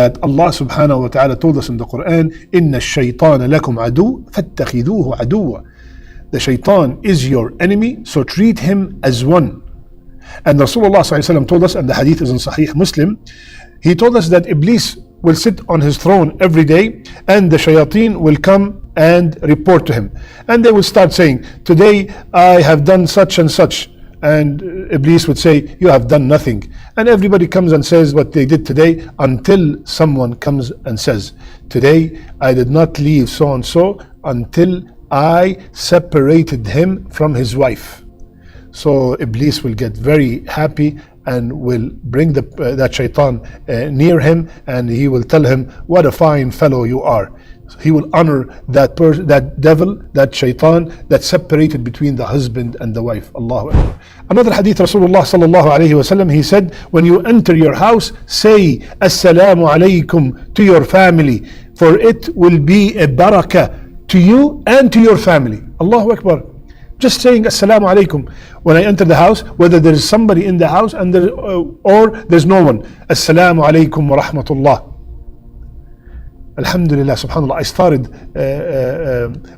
that Allah subhanahu wa ta'ala told us in the Quran, إِنَّ الشَّيْطَانَ لَكُمْ عَدُوٌّ فَاتَّخِذُوهُ عَدُوًّا. The shaitan is your enemy, so treat him as one. And Rasulullah told us, and the hadith is in Sahih Muslim, he told us that Iblis will sit on his throne every day and the shayateen will come and report to him. And they will start saying, today I have done such and such. And Iblis would say, you have done nothing. And everybody comes and says what they did today, until someone comes and says, today I did not leave so and so until I separated him from his wife. So Iblis will get very happy and will bring that shaitan near him, and he will tell him, what a fine fellow you are. He will honor that devil, that shaitan that separated between the husband and the wife. Allahu Akbar. Another hadith, Rasulullah sallallahu alayhi wa sallam, he said, when you enter your house, say assalamu alaykum to your family, for it will be a barakah to you and to your family. Allahu Akbar. Just saying assalamu alaikum when I enter the house, whether there is somebody in the house and or there's no one. Assalamu alaikum wa rahmatullah. Alhamdulillah, subhanallah, I started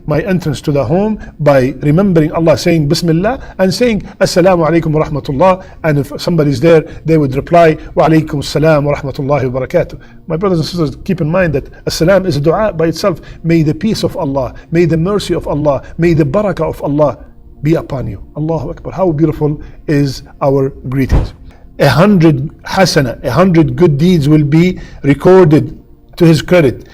my entrance to the home by remembering Allah, saying Bismillah and saying Assalamu alaikum wa rahmatullah. And if somebody's there, they would reply Wa alaikum assalam wa rahmatullahi wa barakatuh. My brothers and sisters, keep in mind that Assalam is a dua by itself. May the peace of Allah, may the mercy of Allah, may the barakah of Allah be upon you. Allahu Akbar. How beautiful is our greetings. 100 hasana, 100 good deeds will be recorded to his credit.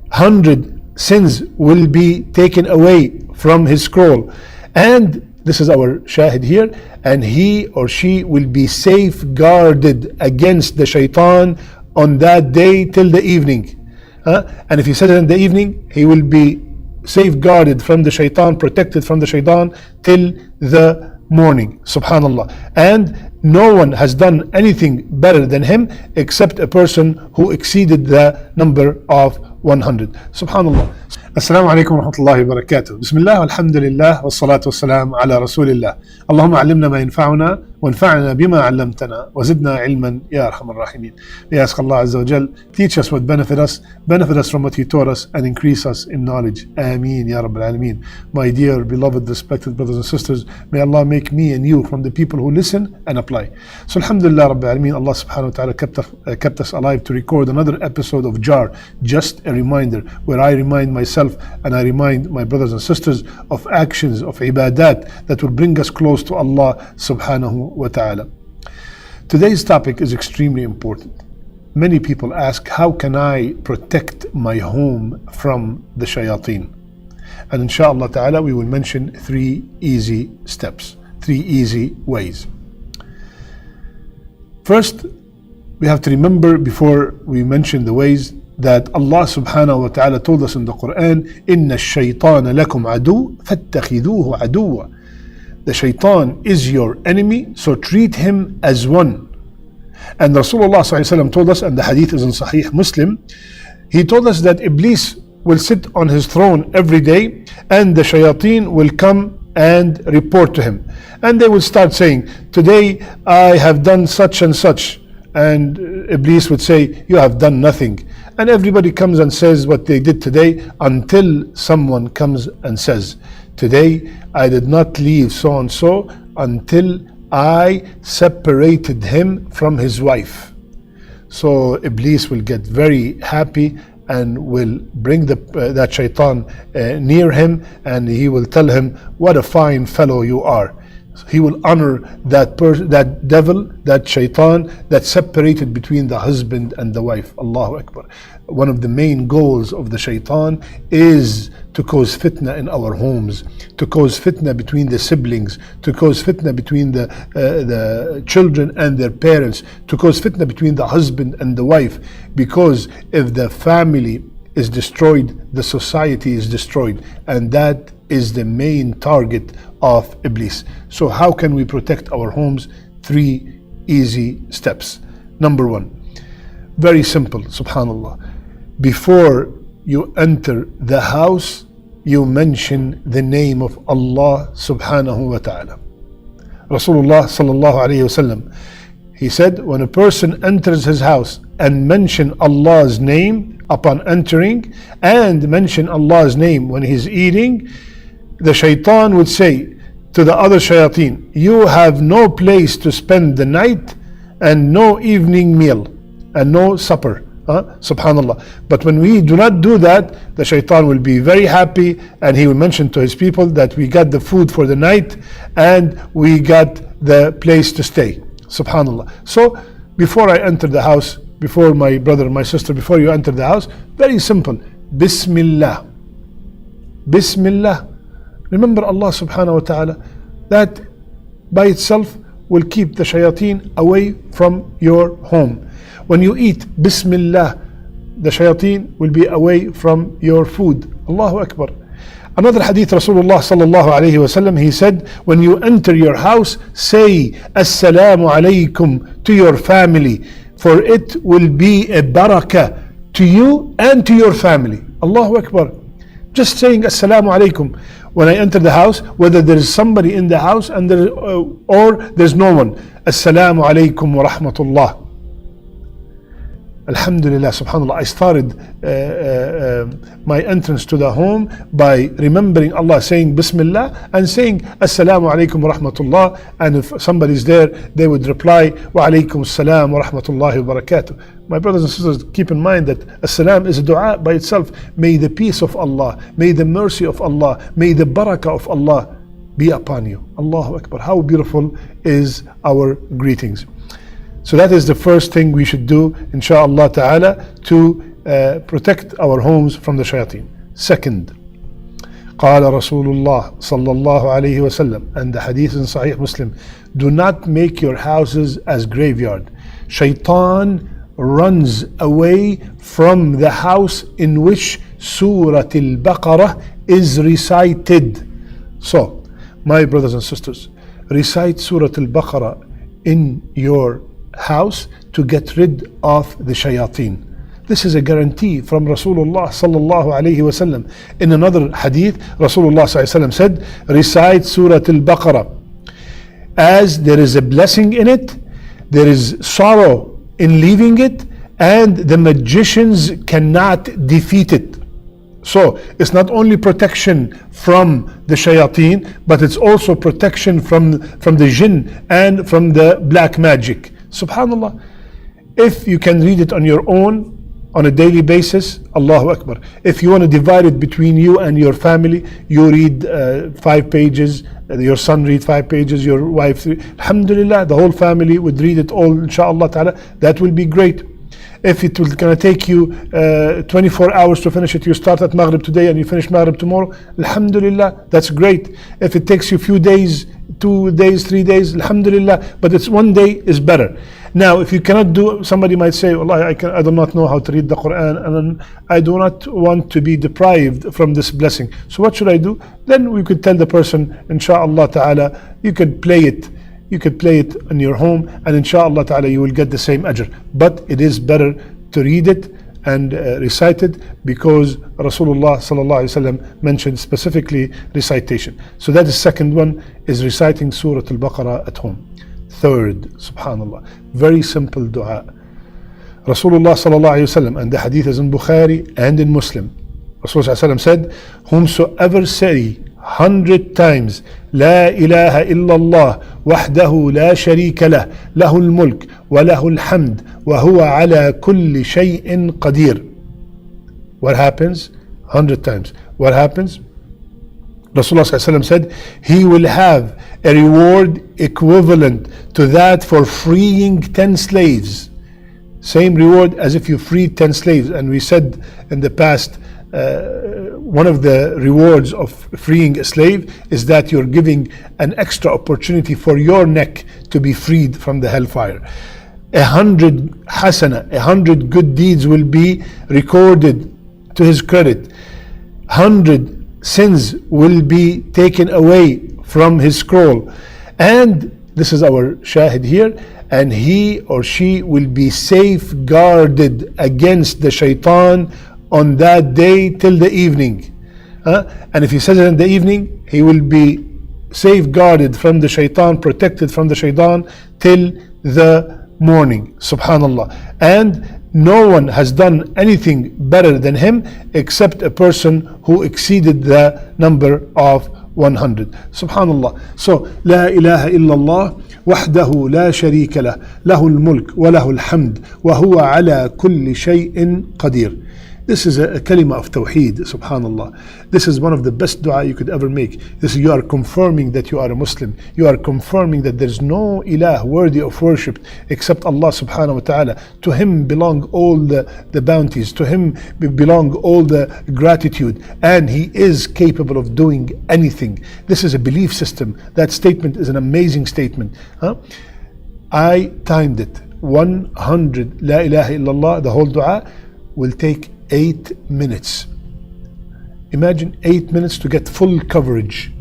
100 sins will be taken away from his scroll. And this is our shahid here, and he or she will be safeguarded against the shaitan on that day till the evening. And if he said it in the evening, he will be safeguarded from the shaitan, protected from the shaitan till the morning. Subhanallah. And no one has done anything better than him except a person who exceeded the number of 100. Subhanallah. Assalamu alaikum wa rahmatullahi wa barakatuh. Bismillah, alhamdulillah, wa salatu wa salam ala rasulillah. Allahumma alimna ma yanfa'una wa anfa'na bima 'allamtana wa zidna ilman ya arhamar rahimin. We ask Allah Azza wa Jal, teach us what benefit us from what He taught us, and increase us in knowledge. Ameen ya Rabbil Alameen. My dear, beloved, respected brothers and sisters, may Allah make me and you from the people who listen and apply. So alhamdulillah Rabbil Alameen, Allah subhanahu wa ta'ala kept us alive to record another episode of JAR, just a reminder, where I remind myself and I remind my brothers and sisters of actions, of ibadat that will bring us close to Allah subhanahu wa ta'ala. Today's topic is extremely important. Many people ask, how can I protect my home from the shayateen? And inshallah ta'ala, we will mention 3 easy steps, 3 easy ways. First, we have to remember, before we mention the ways, that Allah subhanahu wa ta'ala told us in the Quran, إِنَّ الشَّيْطَانَ لَكُمْ عَدُوٌّ فَاتَّخِذُوهُ عَدُوًّا. The shaitan is your enemy, so treat him as one. And Rasulullah told us, and the hadith is in Sahih Muslim, he told us that Iblis will sit on his throne every day and the shayateen will come and report to him. And they will start saying, today I have done such and such. And Iblis would say, you have done nothing. And everybody comes and says what they did today, until someone comes and says, today I did not leave so and so until I separated him from his wife. So Iblis will get very happy and will bring that shaitan near him, and he will tell him, what a fine fellow you are. He will honor that devil, that shaitan that separated between the husband and the wife. Allahu Akbar. One of the main goals of the shaitan is to cause fitna in our homes, to cause fitna between the siblings, to cause fitna between the children and their parents, to cause fitna between the husband and the wife. Because if the family is destroyed, the society is destroyed, and that is the main target of Iblis. So how can we protect our homes? 3 easy steps. Number 1, very simple, subhanallah. Before you enter the house, you mention the name of Allah subhanahu wa ta'ala. Rasulullah sallallahu alayhi wa sallam, he said, when a person enters his house and mention Allah's name upon entering, and mention Allah's name when he's eating, the shaitan would say to the other shayateen, you have no place to spend the night and no evening meal and no supper. Subhanallah. But when we do not do that, the shaitan will be very happy, and he will mention to his people that we got the food for the night and we got the place to stay. Subhanallah. So before I enter the house, before my brother, my sister, before you enter the house, very simple. Bismillah. Bismillah. Remember Allah subhanahu wa ta'ala. That by itself will keep the shayateen away from your home. When you eat Bismillah, the shayateen will be away from your food. Allahu Akbar. Another hadith, Rasulullah sallallahu alayhi wa sallam, he said, when you enter your house, say Assalamu alaykum to your family, for it will be a barakah to you and to your family. Allahu Akbar. Just saying Assalamu alaykum when I enter the house, whether there is somebody in the house and or there's no one. Assalamu alaykum wa rahmatullah. Alhamdulillah, subhanallah, I started my entrance to the home by remembering Allah, saying Bismillah and saying Assalamu alaikum wa rahmatullah, and if somebody's there, they would reply Wa alaikum assalam wa rahmatullahi wa barakatuh. My brothers and sisters, keep in mind that Assalam is a dua by itself. May the peace of Allah, may the mercy of Allah, may the barakah of Allah be upon you. Allahu Akbar. How beautiful is our greetings. So that is the first thing we should do, insha'Allah ta'ala, to protect our homes from the shayateen. Second, قال رسول الله صلى الله عليه وسلم, and the hadith in Sahih Muslim, do not make your houses as graveyard. Shaytan runs away from the house in which Surah Al-Baqarah is recited. So, my brothers and sisters, recite Surah Al-Baqarah in your house to get rid of the shayateen. This is a guarantee from Rasulullah sallallahu alayhi wasallam. In another hadith, Rasulullah sallallahu alayhi wasallam said, recite Surah Al-Baqarah, as there is a blessing in it, there is sorrow in leaving it, and the magicians cannot defeat it. So it's not only protection from the shayateen, but it's also protection from the jinn and from the black magic. Subhanallah. If you can read it on your own on a daily basis, Allahu Akbar. If you want to divide it between you and your family, you read 5 pages, your son read 5 pages, your wife, alhamdulillah, the whole family would read it all, inshallah ta'ala. That will be great. If it will gonna take you 24 hours to finish it, you start at Maghrib today and you finish Maghrib tomorrow, alhamdulillah, that's great. If it takes you a few days, 2 days, 3 days, alhamdulillah, but it's 1 day is better. Now, if you cannot do, somebody might say, well, I do not know how to read the Quran, and I do not want to be deprived from this blessing. So what should I do? Then we could tell the person, insha'Allah ta'ala, you could play it. You could play it in your home, and insha'Allah ta'ala you will get the same ajr. But it is better to read it and recite it, because Rasulullah sallallahu alaihi wasallam mentioned specifically recitation. So that is second one, is reciting Surah Al-Baqarah at home. Third, subhanallah, very simple dua. Rasulullah sallallahu alaihi wasallam, and the hadith is in Bukhari and in Muslim. Rasulullah sallallahu alaihi wasallam said, whomsoever say 100 times لا إله إلا الله وحده لا شريك له له الملك وله الحمد وهو على كل شيء قدير. What happens? 100 times. What happens? Rasulullah ﷺ said, he will have a reward equivalent to that for freeing 10 slaves. Same reward as if you freed 10 slaves. And we said in the past, one of the rewards of freeing a slave is that you're giving an extra opportunity for your neck to be freed from the hellfire. 100 hasana, 100 good deeds will be recorded to his credit. 100 sins will be taken away from his scroll. And this is our shahid here, and he or she will be safeguarded against the shaitan on that day till the evening. And if he says it in the evening, he will be safeguarded from the shaitan, protected from the shaitan till the morning. Subhanallah. And no one has done anything better than him except a person who exceeded the number of 100. Subhanallah. So, La ilaha illallah وحده لا شريك له له الملك وله الحمد وهو على كل شيء قدير. This is a kalima of tawheed, subhanallah. This is one of the best dua you could ever make. You are confirming that you are a Muslim. You are confirming that there is no ilah worthy of worship except Allah subhanahu wa ta'ala. To him belong all the bounties. To him belong all the gratitude. And he is capable of doing anything. This is a belief system. That statement is an amazing statement. I timed it. 100 La ilaha illallah, the whole dua, will take 8 minutes. Imagine 8 minutes to get full coverage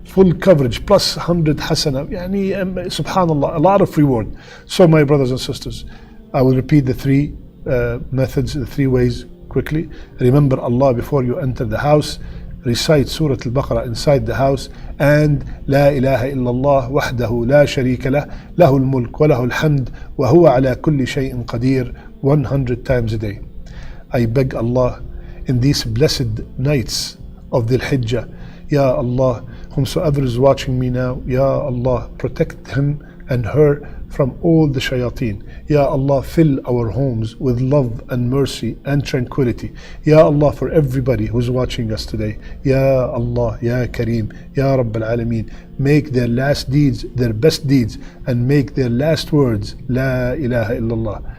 plus 100 hasana. Yani, subhanallah, a lot of reward. So my brothers and sisters, I will repeat the three methods, the three ways quickly. Remember Allah before you enter the house. Recite Surah Al-Baqarah inside the house, and La ilaha illallah wahdahu la sharika lah lahul mulk wa lahul hamd wa huwa ala kulli shay'in qadir 100 times a day. I beg Allah in these blessed nights of Dhul Hijjah, Ya Allah, whomsoever is watching me now, Ya Allah, protect him and her from all the shayateen. Ya Allah, fill our homes with love and mercy and tranquility. Ya Allah, for everybody who's watching us today, Ya Allah, Ya Kareem, Ya Rabbal Alameen, make their last deeds their best deeds, and make their last words La ilaha illallah.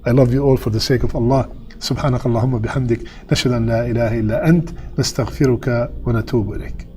I love you all for the sake of Allah. سبحانك اللهم بحمدك نشهد أن لا إله إلا أنت نستغفرك ونتوب إليك.